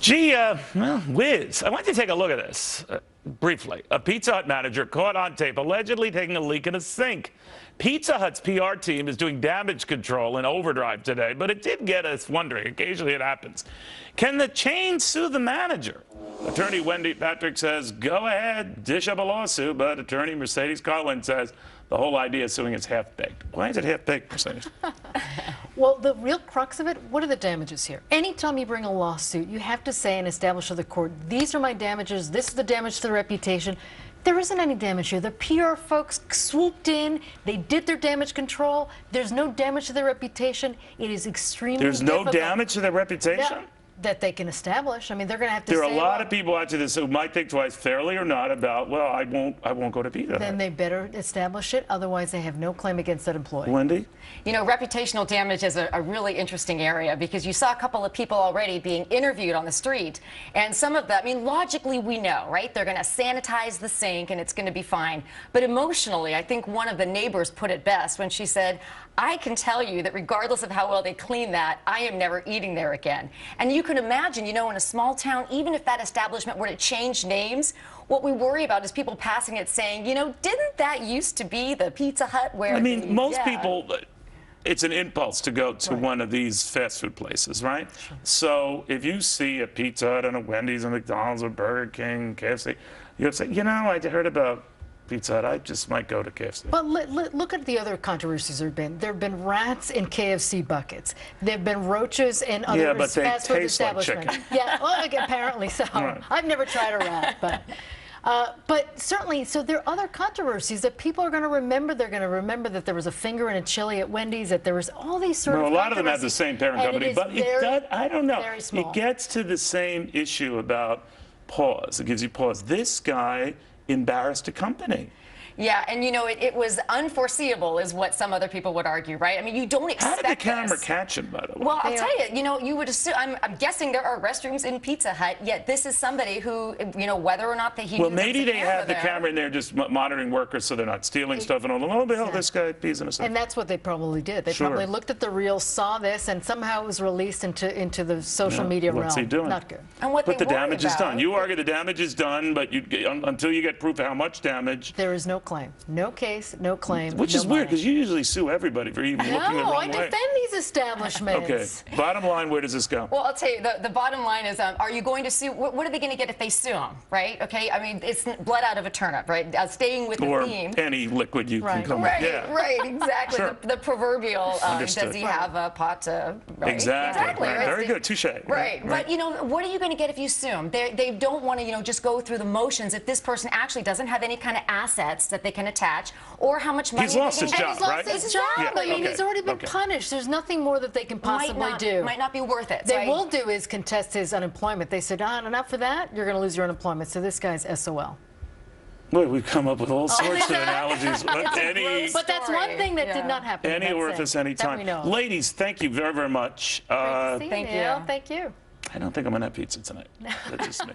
Gee, well, Wiz, I want you to take a look at this briefly. A Pizza Hut manager caught on tape allegedly taking a leak in a sink. Pizza Hut's PR team is doing damage control in overdrive today, but it did get us wondering. Occasionally it happens. Can the chain sue the manager? Attorney Wendy Patrick says, go ahead, dish up a lawsuit, but attorney Mercedes Carlin says the whole idea of suing is half-baked. Why is it half-baked, Mercedes? Well, the real crux of it, what are the damages here? Anytime you bring a lawsuit, you have to say and establish to the court, these are my damages, this is the damage to the reputation. There isn't any damage here. The PR folks swooped in, they did their damage control, there's no damage to their reputation. It is extremely difficult. There's no damage to their reputation? Yeah, that they can establish. I mean, they're going to have to say, there are a lot of people out to this who might think twice, fairly or not, about, well, I won't go to Pizza Hut. Then they better establish it, otherwise they have no claim against that employee. Wendy? You know, reputational damage is a really interesting area because you saw a couple of people already being interviewed on the street, and some of them, I mean, logically we know, right? They're going to sanitize the sink and it's going to be fine. But emotionally, I think one of the neighbors put it best when she said, I can tell you that regardless of how well they clean that, I am never eating there again. And you can imagine, you know, in a small town, even if that establishment were to change names, what we worry about is people passing it saying, you know, didn't that used to be the Pizza Hut where... I mean, most people, it's an impulse to go to one of these fast food places, right? Sure. So if you see a Pizza Hut and a Wendy's and McDonald's or Burger King, KFC, you say, you know, I heard about Pizza Hut, I just might go to KFC. But look at the other controversies there have been. There have been rats in KFC buckets. There have been roaches in other fast food establishments. Like yeah, well, apparently so. Right. I've never tried a rat, but certainly, so there are other controversies that people are going to remember. They're going to remember that there was a finger in a chili at Wendy's, that there was all these sort of a lot of them have the same parent company, but it does, I don't know. It gets to the same issue about pause. It gives you pause. This guy embarrassed a company. Yeah, and you know, it was unforeseeable is what some other people would argue, right? I mean, you don't expect How did the camera catch him, by the way? Well, I'll tell you, you know, you would assume, I'm guessing there are restrooms in Pizza Hut, yet this is somebody who, you know, whether or not that he Well, maybe they have the camera in there just monitoring workers so they're not stealing stuff and all. Oh, the hell, this guy pees in a sink. And that's what they probably did. They probably looked at the reels, saw this, and somehow it was released into the social media realm. What's he doing? Not good. And what but the damage is done. You argue the damage is done, but until you get proof of how much damage. There is no claim. No case, no claim. Which is weird, because you usually sue everybody for even looking the wrong way. No, I defend these establishments. Okay. Bottom line, where does this go? Well, I'll tell you, the bottom line is, are you going to sue? What are they going to get if they sue them, right? Okay, I mean, it's blood out of a turnip, right? Staying with the theme. Or any liquid you can come right, with. Yeah. Right, exactly. Sure. The proverbial, does he have a pot to... Right? Exactly. Right. Very good, touche. Right, but, you know, what are you going to get if you sue them? They don't want to, you know, just go through the motions if this person actually doesn't have any kind of assets that they can attach, or how much money he's lost his job, right? He's lost his job. Yeah. I mean, he's already been punished. There's nothing more that they can possibly do. Might not be worth it. They will do is contest his unemployment. They said, enough for that, you're going to lose your unemployment. So this guy's SOL. Boy, we've come up with all sorts of analogies. But that's one thing that did not happen. Any orifice, any time. Ladies, thank you very, very much. Thank you. Thank you. I don't think I'm going to have pizza tonight. That's just me.